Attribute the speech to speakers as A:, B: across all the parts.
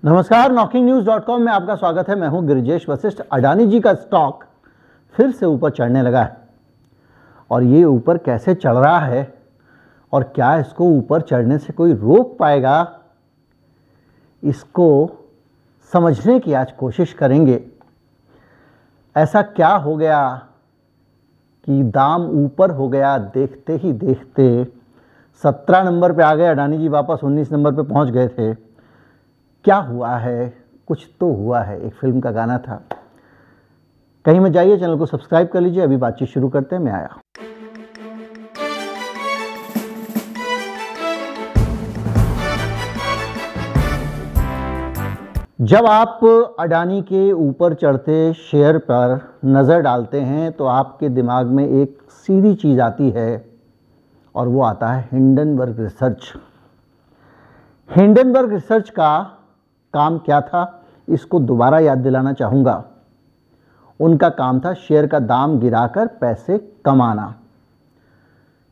A: नमस्कार, knocking-news.com में आपका स्वागत है। मैं हूं गिरिजेश वशिष्ठ। अडानी जी का स्टॉक फिर से ऊपर चढ़ने लगा है और ये ऊपर कैसे चढ़ रहा है और क्या इसको ऊपर चढ़ने से कोई रोक पाएगा, इसको समझने की आज कोशिश करेंगे। ऐसा क्या हो गया कि दाम ऊपर हो गया, देखते ही देखते 17 नंबर पे आ गए अडानी जी, वापस 19 नंबर पे पहुंच गए थे। क्या हुआ है? कुछ तो हुआ है। एक फिल्म का गाना था। कहीं में जाइए, चैनल को सब्सक्राइब कर लीजिए। अभी बातचीत शुरू करते हैं। मैं आया। जब आप अडानी के ऊपर चढ़ते शेयर पर नज़र डालते हैं तो आपके दिमाग में एक सीधी चीज़ आती है और वो आता है हिंडनबर्ग रिसर्च। हिंडनबर्ग रिसर्च का काम क्या था, इसको दोबारा याद दिलाना चाहूँगा। उनका काम था शेयर का दाम गिराकर पैसे कमाना।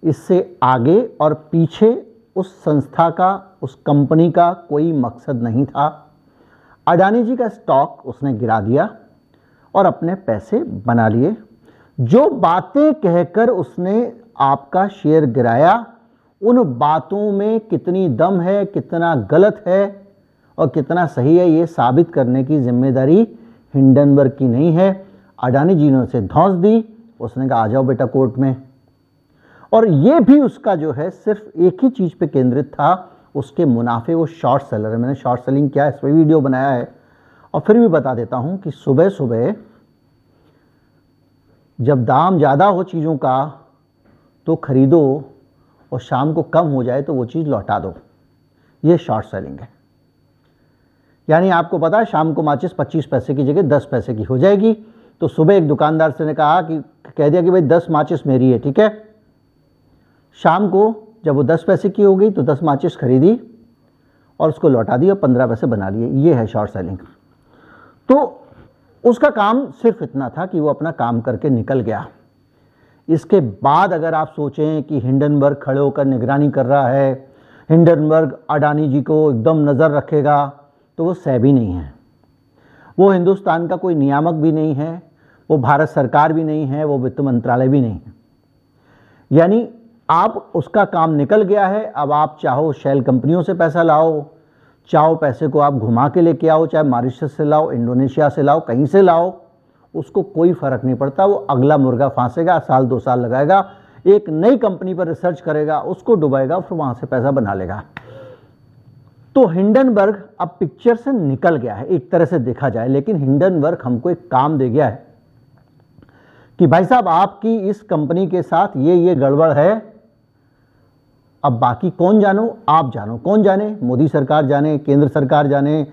A: इससे आगे और पीछे उस संस्था का, उस कंपनी का कोई मकसद नहीं था। अडानी जी का स्टॉक उसने गिरा दिया और अपने पैसे बना लिए। जो बातें कहकर उसने आपका शेयर गिराया, उन बातों में कितनी दम है, कितना गलत है और कितना सही है, ये साबित करने की जिम्मेदारी हिंडनबर्ग की नहीं है। अडानी जी ने उसे धौंस दी। उसने कहा आ जाओ बेटा कोर्ट में। और ये भी उसका जो है सिर्फ एक ही चीज़ पे केंद्रित था, उसके मुनाफे। वो शॉर्ट सेलर है। मैंने शॉर्ट सेलिंग क्या है इस पर वीडियो बनाया है और फिर भी बता देता हूँ कि सुबह सुबह जब दाम ज़्यादा हो चीज़ों का तो खरीदो और शाम को कम हो जाए तो वो चीज़ लौटा दो। ये शॉर्ट सेलिंग है। यानी आपको पता है शाम को माचिस 25 पैसे की जगह 10 पैसे की हो जाएगी, तो सुबह एक दुकानदार से ने कह दिया कि भाई 10 माचिस मेरी है, ठीक है। शाम को जब वो 10 पैसे की हो गई तो 10 माचिस खरीदी और उसको लौटा दी और 15 पैसे बना लिए। ये है शॉर्ट सेलिंग। तो उसका काम सिर्फ इतना था कि वो अपना काम करके निकल गया। इसके बाद अगर आप सोचें कि हिंडनबर्ग खड़े होकर निगरानी कर रहा है, हिंडनबर्ग अडानी जी को एकदम नज़र रखेगा, तो वो सेबी नहीं है। वो हिंदुस्तान का कोई नियामक भी नहीं है, वो भारत सरकार भी नहीं है, वो वित्त मंत्रालय भी नहीं है। यानी आप उसका काम निकल गया है। अब आप चाहो शेल कंपनियों से पैसा लाओ, चाहो पैसे को आप घुमा के लेके आओ, चाहे मॉरिशस से लाओ, इंडोनेशिया से लाओ, कहीं से लाओ, उसको कोई फर्क नहीं पड़ता। वो अगला मुर्गा फांसेगा, साल 2 साल लगाएगा, एक नई कंपनी पर रिसर्च करेगा, उसको डुबाएगा, फिर वहां से पैसा बना लेगा। तो हिंडनबर्ग अब पिक्चर से निकल गया है एक तरह से देखा जाए। लेकिन हिंडनबर्ग हमको एक काम दे गया है कि भाई साहब आपकी इस कंपनी के साथ ये गड़बड़ है। अब बाकी कौन जानो, आप जानो। कौन जाने? मोदी सरकार जाने, केंद्र सरकार जाने,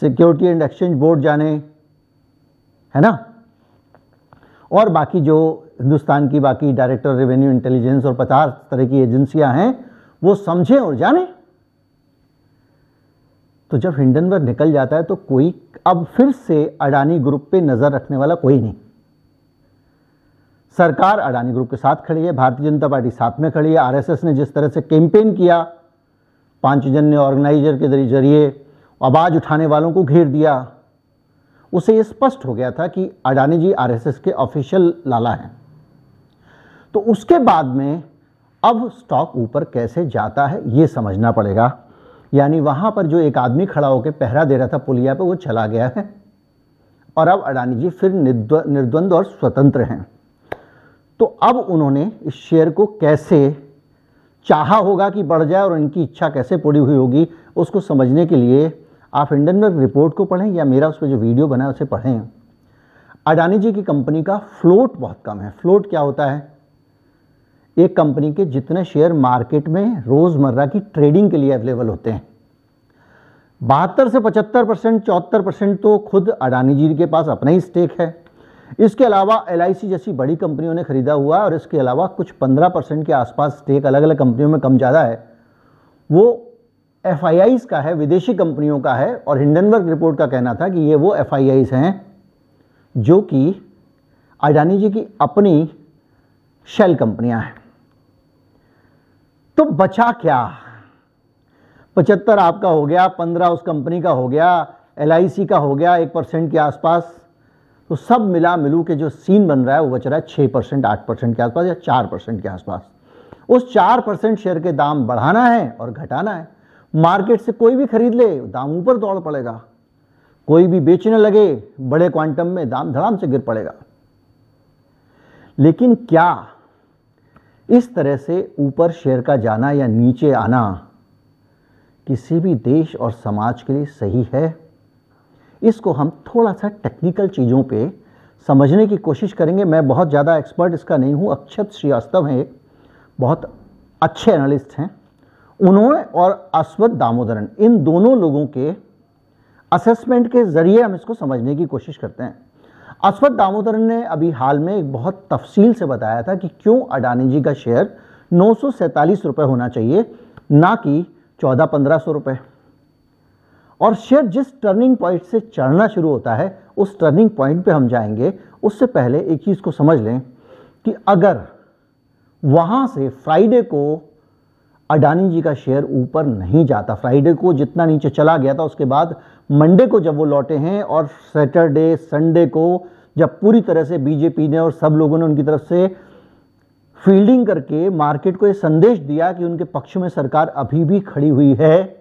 A: सिक्योरिटी एंड एक्सचेंज बोर्ड जाने, है ना, और बाकी जो हिंदुस्तान की बाकी डायरेक्टर रेवेन्यू, इंटेलिजेंस और 50 तरह की एजेंसियां हैं, वो समझें और जाने। तो जब हिंडनबर्ग निकल जाता है तो कोई अब फिर से अडानी ग्रुप पे नजर रखने वाला कोई नहीं। सरकार अडानी ग्रुप के साथ खड़ी है, भारतीय जनता पार्टी साथ में खड़ी है। आरएसएस ने जिस तरह से कैंपेन किया, 5 जन ऑर्गेनाइजर के जरिए आवाज उठाने वालों को घेर दिया, उसे यह स्पष्ट हो गया था कि अडानी जी आरएसएस के ऑफिशियल लाला हैं। तो उसके बाद में अब स्टॉक ऊपर कैसे जाता है ये समझना पड़ेगा। यानी वहां पर जो एक आदमी खड़ा होकर पहरा दे रहा था पुलिया पे, वो चला गया है और अब अडानी जी फिर निर्द्वंद और स्वतंत्र हैं। तो अब उन्होंने इस शेयर को कैसे चाहा होगा कि बढ़ जाए और इनकी इच्छा कैसे पूरी हुई होगी, उसको समझने के लिए आप हिंडनबर्ग रिपोर्ट को पढ़ें या मेरा उस पर जो वीडियो बना है उसे पढ़ें। अडानी जी की कंपनी का फ्लोट बहुत कम है। फ्लोट क्या होता है? एक कंपनी के जितने शेयर मार्केट में रोजमर्रा की ट्रेडिंग के लिए अवेलेबल होते हैं, 72 से 75%, 74% तो खुद अडानी जी के पास अपना ही स्टेक है। इसके अलावा LIC जैसी बड़ी कंपनियों ने खरीदा हुआ है और इसके अलावा कुछ 15% के आसपास स्टेक अलग अलग कंपनियों में कम ज़्यादा है, वो FIIs का है, विदेशी कंपनियों का है। और हिंडनबर्ग रिपोर्ट का कहना था कि ये वो FIIs हैं जो कि अडानी जी की अपनी शेल कंपनियां हैं। तो बचा क्या? 75 आपका हो गया, 15 उस कंपनी का हो गया, LIC का हो गया 1% के आसपास। तो सब मिला मिलू के जो सीन बन रहा है वो बच रहा है 6%, 8% के आसपास या 4% के आसपास। उस 4% शेयर के दाम बढ़ाना है और घटाना है। मार्केट से कोई भी खरीद ले, दाम ऊपर दौड़ पड़ेगा। कोई भी बेचने लगे बड़े क्वांटम में, दाम धड़ाम से गिर पड़ेगा। लेकिन क्या इस तरह से ऊपर शेयर का जाना या नीचे आना किसी भी देश और समाज के लिए सही है? इसको हम थोड़ा सा टेक्निकल चीज़ों पे समझने की कोशिश करेंगे। मैं बहुत ज़्यादा एक्सपर्ट इसका नहीं हूँ। अक्षत श्रीवास्तव हैं, बहुत अच्छे एनालिस्ट हैं। उन्होंने और अश्वत्थ दामोदरन, इन दोनों लोगों के असेसमेंट के ज़रिए हम इसको समझने की कोशिश करते हैं। अश्वत्थ दामोदरन ने अभी हाल में एक बहुत तफसील से बताया था कि क्यों अडानी जी का शेयर 947 रुपये होना चाहिए, ना कि 1400-1500 रुपये। और शेयर जिस टर्निंग पॉइंट से चढ़ना शुरू होता है उस टर्निंग पॉइंट पे हम जाएंगे। उससे पहले एक चीज़ को समझ लें कि अगर वहाँ से फ्राइडे को अडानी जी का शेयर ऊपर नहीं जाता, फ्राइडे को जितना नीचे चला गया था, उसके बाद मंडे को जब वो लौटे हैं और सैटरडे संडे को जब पूरी तरह से बीजेपी ने और सब लोगों ने उनकी तरफ से फील्डिंग करके मार्केट को ये संदेश दिया कि उनके पक्ष में सरकार अभी भी खड़ी हुई है,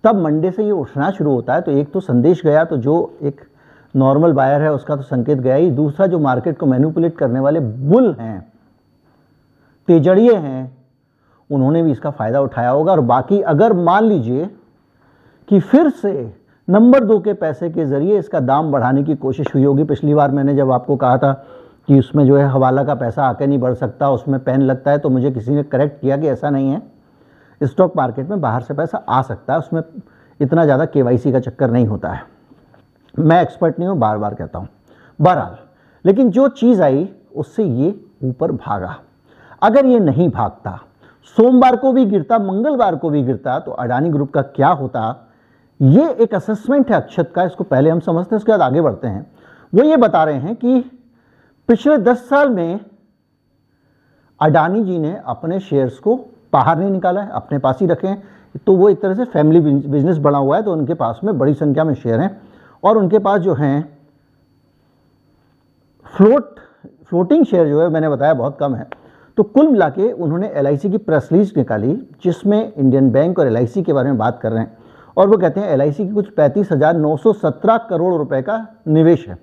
A: तब मंडे से ये उठना शुरू होता है। तो एक तो संदेश गया, तो जो एक नॉर्मल बायर है उसका तो संकेत गया ही। दूसरा, जो मार्केट को मैनिपुलेट करने वाले बुल हैं, तेजड़िए हैं, उन्होंने भी इसका फायदा उठाया होगा। और बाकी अगर मान लीजिए कि फिर से नंबर 2 के पैसे के जरिए इसका दाम बढ़ाने की कोशिश हुई होगी। पिछली बार मैंने जब आपको कहा था कि उसमें जो है हवाला का पैसा आके नहीं बढ़ सकता, उसमें पेन लगता है, तो मुझे किसी ने करेक्ट किया कि ऐसा नहीं है। स्टॉक मार्केट में बाहर से पैसा आ सकता है, उसमें इतना ज़्यादा KYC का चक्कर नहीं होता है। मैं एक्सपर्ट नहीं हूँ, बार बार कहता हूँ। बहरहाल, लेकिन जो चीज़ आई उससे ये ऊपर भागा। अगर ये नहीं भागता, सोमवार को भी गिरता, मंगलवार को भी गिरता, तो अडानी ग्रुप का क्या होता? ये एक असेसमेंट है अक्षत का, इसको पहले हम समझते हैं, उसके बाद आगे बढ़ते हैं। वो ये बता रहे हैं कि पिछले 10 साल में अडानी जी ने अपने शेयर्स को बाहर नहीं निकाला है, अपने पास ही रखे हैं। तो वो एक तरह से फैमिली बिजनेस बना हुआ है, तो उनके पास में बड़ी संख्या में शेयर हैं और उनके पास जो हैं फ्लोटिंग शेयर जो है मैंने बताया बहुत कम है। तो कुल मिला के उन्होंने LIC की प्रेस रिलीज निकाली जिसमें इंडियन बैंक और LIC के बारे में बात कर रहे हैं और वो कहते हैं LIC की कुछ 35,917 करोड़ रुपए का निवेश है,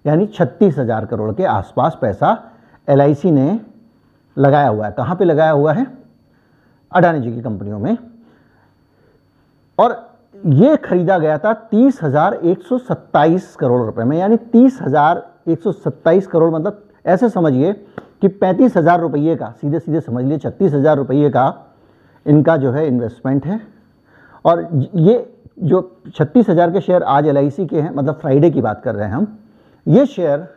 A: यानी 36,000 करोड़ के आसपास पैसा LIC ने लगाया हुआ है। कहाँ पे लगाया हुआ है? अडानी जी की कंपनियों में। और ये खरीदा गया था 30,127 करोड़ रुपए में, यानी 30,127 करोड़, मतलब ऐसे समझिए कि 35,000 रुपये का, सीधे सीधे समझ लिए 36,000 रुपये का इनका जो है इन्वेस्टमेंट है। और ये जो 36,000 के शेयर आज LIC के हैं, मतलब फ्राइडे की बात कर रहे हैं हम, ये शेयर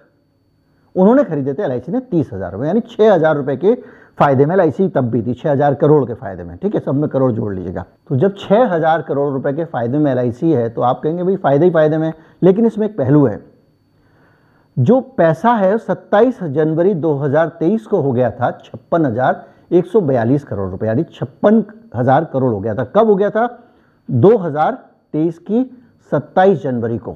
A: उन्होंने खरीदे थे LIC ने 30,000 रुपये, यानी 6,000 रुपये के फायदे में LIC तब भी थी, 6,000 करोड़ के फायदे में। ठीक है, सब में करोड़ जोड़ लीजिएगा। तो जब 6,000 करोड़ रुपए के फायदे में LIC है तो आप कहेंगे भाई फायदे ही फायदे में, लेकिन इसमें एक पहलू है। जो पैसा है 27 जनवरी 2023 को हो गया था 56,142 करोड़ रुपए, यानी 56,000 करोड़ हो गया था। कब हो गया था? 2023 की 27 जनवरी को,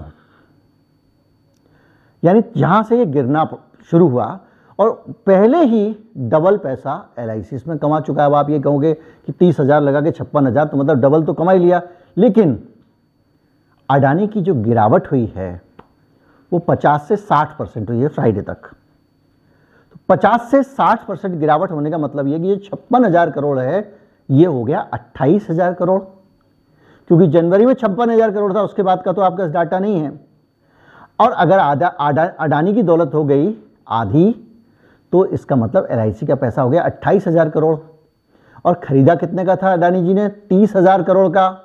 A: यानी जहां से ये गिरना शुरू हुआ और पहले ही डबल पैसा LIC इसमें कमा चुका है। अब आप ये कहोगे कि 30,000 लगा के 56,000, तो मतलब डबल तो कमा ही लिया। लेकिन अडानी की जो गिरावट हुई है वो 50 से 60% हुई है फ्राइडे तक। तो 50 से 60% गिरावट होने का मतलब ये कि ये 56,000 करोड़ है, ये हो गया 28,000 करोड़, क्योंकि जनवरी में 56,000 करोड़ था, उसके बाद का तो आपका डाटा नहीं है। और अगर अडानी की दौलत हो गई आधी, तो इसका मतलब LIC का पैसा हो गया 28,000 करोड़। और खरीदा कितने का था अडानी जी ने? 30,000 करोड़ का।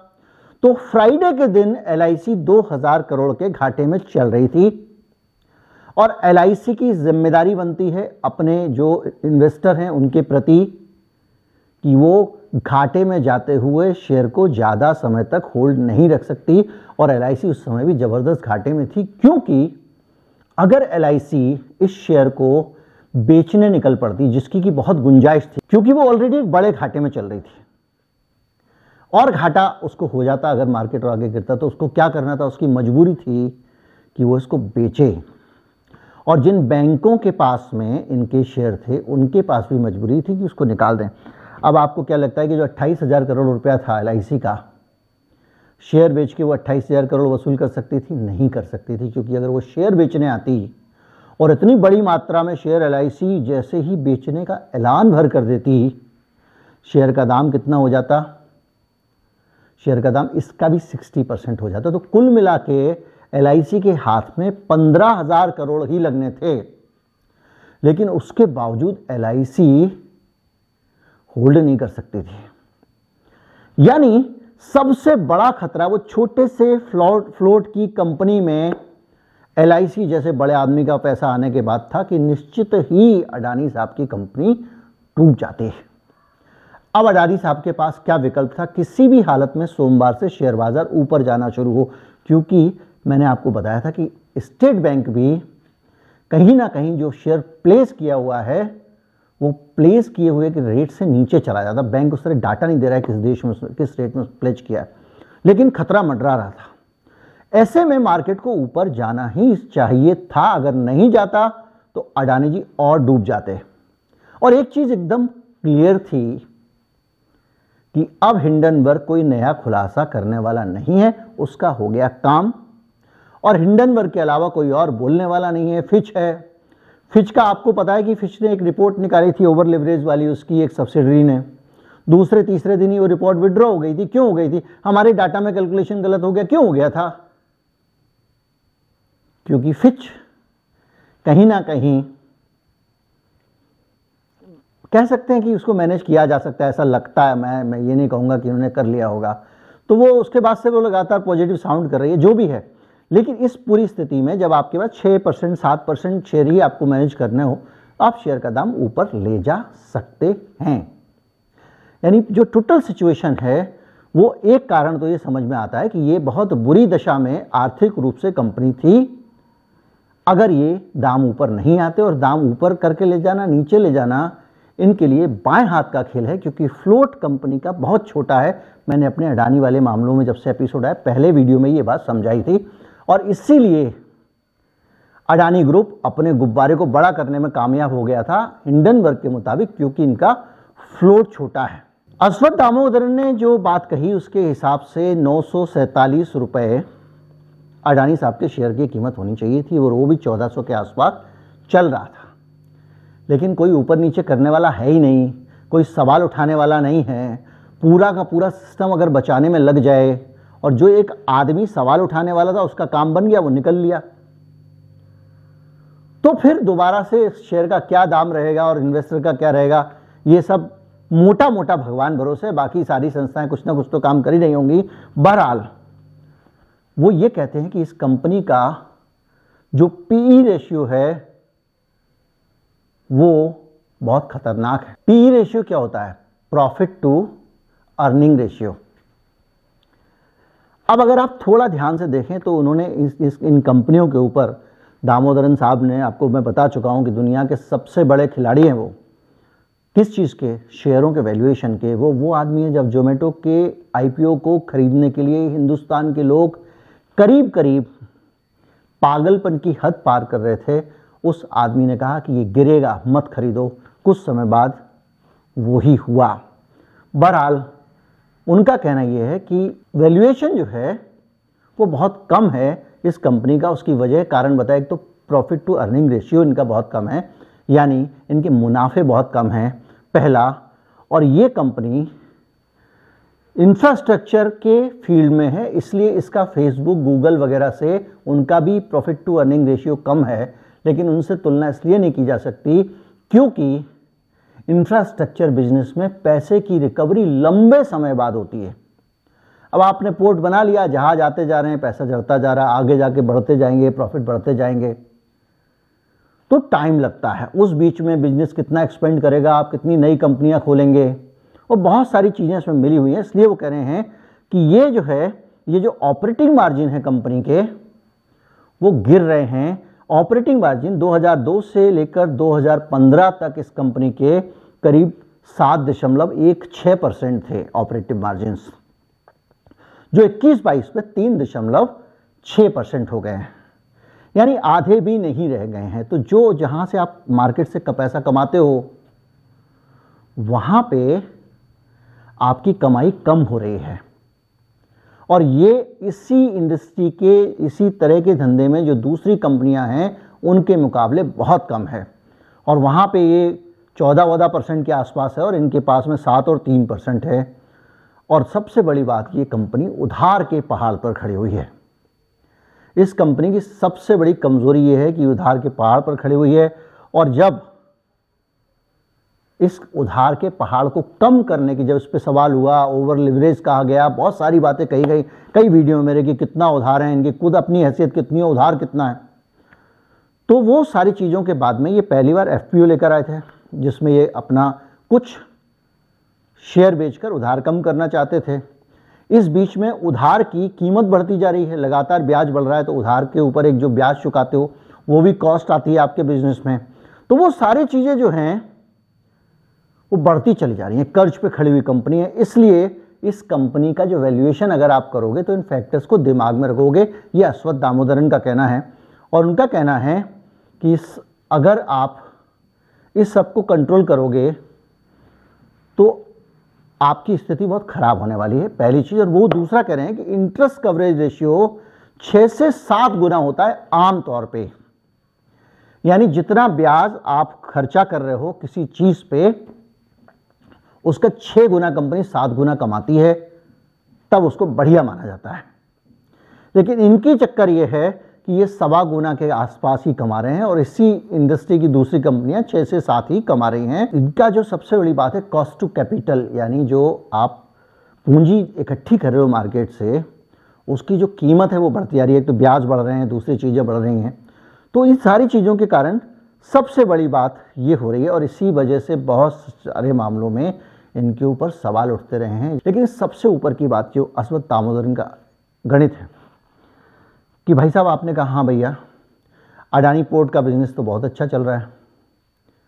A: तो फ्राइडे के दिन LIC 2,000 करोड़ के घाटे में चल रही थी और LIC की जिम्मेदारी बनती है अपने जो इन्वेस्टर हैं उनके प्रति कि वो घाटे में जाते हुए शेयर को ज़्यादा समय तक होल्ड नहीं रख सकती। और LIC उस समय भी ज़बरदस्त घाटे में थी, क्योंकि अगर LIC इस शेयर को बेचने निकल पड़ती, जिसकी की बहुत गुंजाइश थी, क्योंकि वो ऑलरेडी एक बड़े घाटे में चल रही थी, और घाटा उसको हो जाता अगर मार्केट और आगे गिरता, तो उसको क्या करना था, उसकी मजबूरी थी कि वो इसको बेचे। और जिन बैंकों के पास में इनके शेयर थे उनके पास भी मजबूरी थी कि उसको निकाल दें। अब आपको क्या लगता है कि जो 28,000 करोड़ रुपया था LIC का, शेयर बेच के वो 28,000 करोड़ वसूल कर सकती थी? नहीं कर सकती थी, क्योंकि अगर वो शेयर बेचने आती और इतनी बड़ी मात्रा में शेयर LIC जैसे ही बेचने का ऐलान भर कर देती, शेयर का दाम कितना हो जाता? शेयर का दाम इसका भी 60% हो जाता। तो कुल मिला के LIC के हाथ में 15,000 करोड़ ही लगने थे, लेकिन उसके बावजूद LIC होल्ड नहीं कर सकती थी। यानी सबसे बड़ा खतरा वो छोटे से फ्लोट की कंपनी में LIC जैसे बड़े आदमी का पैसा आने के बाद था कि निश्चित ही अडानी साहब की कंपनी टूट जाती। अब अडानी साहब के पास क्या विकल्प था? किसी भी हालत में सोमवार से शेयर बाजार ऊपर जाना शुरू हो, क्योंकि मैंने आपको बताया था कि स्टेट बैंक भी कहीं ना कहीं जो शेयर प्लेस किया हुआ है वो प्लेस किए हुए के रेट से नीचे चला जाता। बैंक उस तरह डाटा नहीं दे रहा है किस देश में किस रेट में प्लेज किया है, लेकिन खतरा मंडरा रहा था। ऐसे में मार्केट को ऊपर जाना ही चाहिए था, अगर नहीं जाता तो अडानी जी और डूब जाते। और एक चीज एकदम क्लियर थी कि अब हिंडनबर्ग कोई नया खुलासा करने वाला नहीं है, उसका हो गया काम। और हिंडनबर्ग के अलावा कोई और बोलने वाला नहीं है। फिच है, फिच का आपको पता है कि फिच ने एक रिपोर्ट निकाली थी ओवर लिवरेज वाली, उसकी एक सब्सिडरी ने। दूसरे तीसरे दिन ही वो रिपोर्ट विड्रॉ हो गई थी। क्यों हो गई थी? हमारे डाटा में कैलकुलेशन गलत हो गया। क्यों हो गया था? क्योंकि फिच कहीं ना कहीं कह सकते हैं कि उसको मैनेज किया जा सकता है, ऐसा लगता है। मैं ये नहीं कहूंगा कि उन्होंने कर लिया होगा। तो वो उसके बाद से वो लगातार पॉजिटिव साउंड कर रही है, जो भी है। लेकिन इस पूरी स्थिति में जब आपके पास 6% 7% शेयर ही आपको मैनेज करने हो, आप शेयर का दाम ऊपर ले जा सकते हैं। यानी जो टोटल सिचुएशन है वो एक कारण तो ये समझ में आता है कि ये बहुत बुरी दशा में आर्थिक रूप से कंपनी थी। अगर ये दाम ऊपर नहीं आते, और दाम ऊपर करके ले जाना नीचे ले जाना इनके लिए बाएं हाथ का खेल है, क्योंकि फ्लोट कंपनी का बहुत छोटा है। मैंने अपने अडानी वाले मामलों में जब से एपिसोड आया पहले वीडियो में ये बात समझाई थी, और इसीलिए अडानी ग्रुप अपने गुब्बारे को बड़ा करने में कामयाब हो गया था हिंडनबर्ग के मुताबिक, क्योंकि इनका फ्लोट छोटा है। अश्वत्थ दामोदरन ने जो बात कही उसके हिसाब से 947 रुपये अडानी साहब के शेयर की कीमत होनी चाहिए थी, और वो भी 1400 के आसपास चल रहा था। लेकिन कोई ऊपर नीचे करने वाला है ही नहीं, कोई सवाल उठाने वाला नहीं है। पूरा का पूरा सिस्टम अगर बचाने में लग जाए, और जो एक आदमी सवाल उठाने वाला था उसका काम बन गया, वो निकल लिया, तो फिर दोबारा से शेयर का क्या दाम रहेगा और इन्वेस्टर का क्या रहेगा, ये सब मोटा मोटा भगवान भरोसे। बाकी सारी संस्थाएं कुछ ना कुछ तो काम कर ही रही होंगी। बहरहाल वो ये कहते हैं कि इस कंपनी का जो PE रेशियो है वो बहुत खतरनाक है। PE रेशियो क्या होता है? Profit to earning ratio. अब अगर आप थोड़ा ध्यान से देखें तो उन्होंने इन कंपनियों के ऊपर, दामोदरन साहब ने, आपको मैं बता चुका हूं कि दुनिया के सबसे बड़े खिलाड़ी हैं वो। किस चीज़ के? शेयरों के वैल्यूएशन के। वो आदमी है जब जोमेटो के IPO को खरीदने के लिए हिंदुस्तान के लोग करीब करीब पागलपन की हद पार कर रहे थे, उस आदमी ने कहा कि ये गिरेगा, मत खरीदो। कुछ समय बाद वो ही हुआ। बहरहाल उनका कहना यह है कि वैल्यूएशन जो है वो बहुत कम है इस कंपनी का। उसकी वजह कारण बताया, एक तो प्रॉफिट टू अर्निंग रेशियो इनका बहुत कम है, यानी इनके मुनाफे बहुत कम हैं, पहला। और ये कंपनी इंफ्रास्ट्रक्चर के फील्ड में है, इसलिए इसका फेसबुक गूगल वगैरह से उनका भी प्रॉफिट टू अर्निंग रेशियो कम है। लेकिन उनसे तुलना इसलिए नहीं की जा सकती क्योंकि इंफ्रास्ट्रक्चर बिजनेस में पैसे की रिकवरी लंबे समय बाद होती है। अब आपने पोर्ट बना लिया, जहाज आते जा रहे हैं, पैसा झड़ता जा रहा है, आगे जाके बढ़ते जाएंगे, प्रॉफिट बढ़ते जाएंगे, तो टाइम लगता है। उस बीच में बिजनेस कितना एक्सपेंड करेगा, आप कितनी नई कंपनियां खोलेंगे, और बहुत सारी चीज़ें इसमें मिली हुई हैं। इसलिए वो कह रहे हैं कि ये जो है, ये जो ऑपरेटिंग मार्जिन है कंपनी के, वो गिर रहे हैं। ऑपरेटिंग मार्जिन 2002 से लेकर 2015 तक इस कंपनी के करीब 7.16% थे ऑपरेटिव मार्जिन्स। जो 21-22 में 3.6% हो गए हैं, यानी आधे भी नहीं रह गए हैं। तो जो जहां से आप मार्केट से पैसा कमाते हो वहां पे आपकी कमाई कम हो रही है, और ये इसी इंडस्ट्री के, इसी तरह के धंधे में जो दूसरी कंपनियां हैं उनके मुकाबले बहुत कम है, और वहाँ पे ये 14-14% के आसपास है और इनके पास में 7 और 3% है। और सबसे बड़ी बात, ये कंपनी उधार के पहाड़ पर खड़ी हुई है। इस कंपनी की सबसे बड़ी कमज़ोरी ये है कि उधार के पहाड़ पर खड़ी हुई है, और जब इस उधार के पहाड़ को कम करने की, जब इस पर सवाल हुआ, ओवर लिवरेज कहा गया, बहुत सारी बातें कही गई कई वीडियो में मेरे कि कितना उधार है, इनकी खुद अपनी हैसियत कितनी है, उधार कितना है, तो वो सारी चीज़ों के बाद में ये पहली बार एफपीओ लेकर आए थे, जिसमें ये अपना कुछ शेयर बेचकर उधार कम करना चाहते थे। इस बीच में उधार की कीमत बढ़ती जा रही है, लगातार ब्याज बढ़ रहा है, तो उधार के ऊपर एक जो ब्याज चुकाते हो वो भी कॉस्ट आती है आपके बिजनेस में। तो वो सारी चीज़ें जो हैं वो बढ़ती चली जा रही हैं। कर्ज पे खड़ी हुई कंपनी है, इसलिए इस कंपनी का जो वैल्यूएशन अगर आप करोगे तो इन फैक्टर्स को दिमाग में रखोगे। ये अश्वत्थ दामोदरन का कहना है, और उनका कहना है कि अगर आप इस सब को कंट्रोल करोगे तो आपकी स्थिति बहुत खराब होने वाली है, पहली चीज़। और वो दूसरा कह रहे हैं कि इंटरेस्ट कवरेज रेशियो 6 से 7 गुना होता है आम तौर पे, यानी जितना ब्याज आप खर्चा कर रहे हो किसी चीज़ पे, उसका 6 गुना कंपनी 7 गुना कमाती है, तब उसको बढ़िया माना जाता है। लेकिन इनकी चक्कर ये है कि ये 1.25 गुना के आसपास ही कमा रहे हैं, और इसी इंडस्ट्री की दूसरी कंपनियां 6 से 7 ही कमा रही हैं। इनका जो सबसे बड़ी बात है कॉस्ट टू कैपिटल, यानी जो आप पूंजी इकट्ठी कर रहे हो मार्केट से, उसकी जो कीमत है वो बढ़ती जा रही है। एक तो ब्याज बढ़ रहे हैं, दूसरी चीज़ें बढ़ रही हैं, तो इन सारी चीज़ों के कारण सबसे बड़ी बात ये हो रही है, और इसी वजह से बहुत सारे मामलों में इनके ऊपर सवाल उठते रहे हैं। लेकिन सबसे ऊपर की बात जो अश्वत्थ दामोदरन का गणित है कि भाई साहब आपने कहा हाँ भैया अडानी पोर्ट का बिजनेस तो बहुत अच्छा चल रहा है,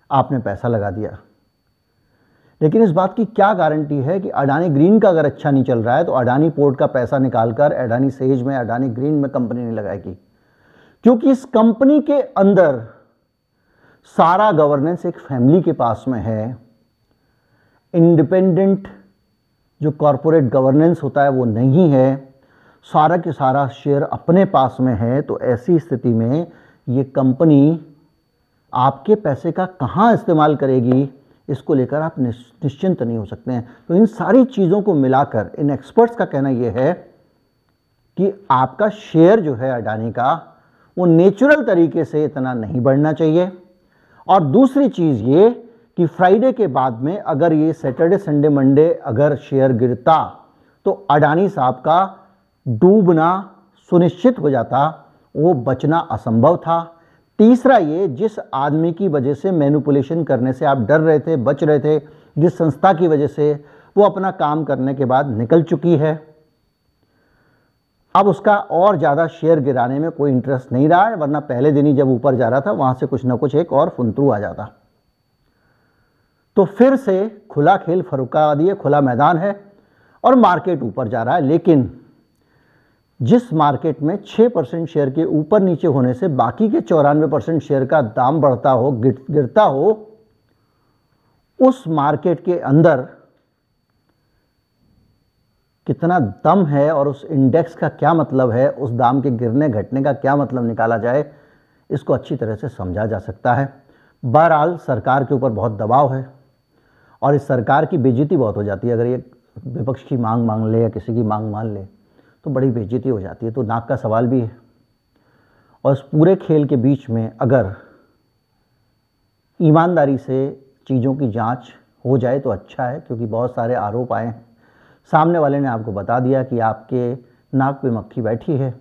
A: आपने पैसा लगा दिया, लेकिन इस बात की क्या गारंटी है कि अडानी ग्रीन का अगर अच्छा नहीं चल रहा है तो अडानी पोर्ट का पैसा निकालकर अडानी सेज में, अडानी ग्रीन में कंपनी नहीं लगाएगी? क्योंकि इस कंपनी के अंदर सारा गवर्नेंस एक फैमिली के पास में है। इंडिपेंडेंट जो कॉरपोरेट गवर्नेंस होता है वो नहीं है, सारा के सारा शेयर अपने पास में है। तो ऐसी स्थिति में ये कंपनी आपके पैसे का कहाँ इस्तेमाल करेगी, इसको लेकर आप निश्चिंत नहीं हो सकते हैं। तो इन सारी चीज़ों को मिलाकर इन एक्सपर्ट्स का कहना यह है कि आपका शेयर जो है अडानी का, वो नेचुरल तरीके से इतना नहीं बढ़ना चाहिए। और दूसरी चीज़ ये कि फ्राइडे के बाद में अगर ये सैटरडे संडे मंडे अगर शेयर गिरता तो अडानी साहब का डूबना सुनिश्चित हो जाता, वो बचना असंभव था। तीसरा ये, जिस आदमी की वजह से मैनिपुलेशन करने से आप डर रहे थे, बच रहे थे, जिस संस्था की वजह से, वो अपना काम करने के बाद निकल चुकी है। अब उसका और ज़्यादा शेयर गिराने में कोई इंटरेस्ट नहीं रहा है, वरना पहले दिन ही जब ऊपर जा रहा था वहाँ से कुछ ना कुछ एक और फुंतरू आ जाता। तो फिर से खुला खेल फरुखाबादी है, खुला मैदान है और मार्केट ऊपर जा रहा है। लेकिन जिस मार्केट में 6% शेयर के ऊपर नीचे होने से बाकी के 94% शेयर का दाम बढ़ता हो, गिरता हो, उस मार्केट के अंदर कितना दम है और उस इंडेक्स का क्या मतलब है, उस दाम के गिरने घटने का क्या मतलब निकाला जाए, इसको अच्छी तरह से समझा जा सकता है। बहरहाल सरकार के ऊपर बहुत दबाव है और इस सरकार की बेइज्जती बहुत हो जाती है। अगर ये विपक्ष की मांग मान ले या किसी की मांग मान ले तो बड़ी बेइज्जती हो जाती है, तो नाक का सवाल भी है। और इस पूरे खेल के बीच में अगर ईमानदारी से चीज़ों की जांच हो जाए तो अच्छा है, क्योंकि बहुत सारे आरोप आए हैं। सामने वाले ने आपको बता दिया कि आपके नाक पे मक्खी बैठी है,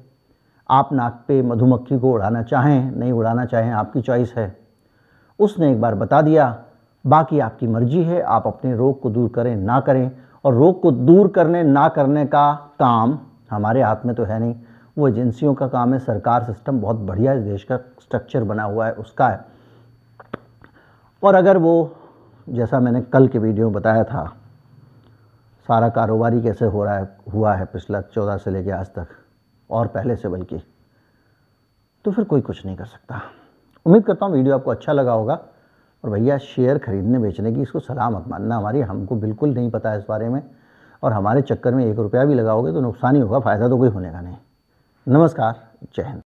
A: आप नाक पे मधुमक्खी को उड़ाना चाहें नहीं उड़ाना चाहें आपकी चॉइस है। उसने एक बार बता दिया, बाकी आपकी मर्जी है, आप अपने रोग को दूर करें ना करें। और रोग को दूर करने ना करने का काम हमारे हाथ में तो है नहीं, वो एजेंसियों का काम है। सरकार सिस्टम बहुत बढ़िया इस देश का स्ट्रक्चर बना हुआ है, उसका है। और अगर वो, जैसा मैंने कल के वीडियो में बताया था, सारा कारोबारी कैसे हुआ है पिछला 14 से लेके आज तक, और पहले से बल्कि, तो फिर कोई कुछ नहीं कर सकता। उम्मीद करता हूँ वीडियो आपको अच्छा लगा होगा। और भैया शेयर खरीदने बेचने की इसको सलाह मत मानना हमारी, हमको बिल्कुल नहीं पता है इस बारे में, और हमारे चक्कर में 1 रुपया भी लगाओगे तो नुकसान ही होगा, फ़ायदा तो कोई होने का नहीं। नमस्कार, जय हिंद।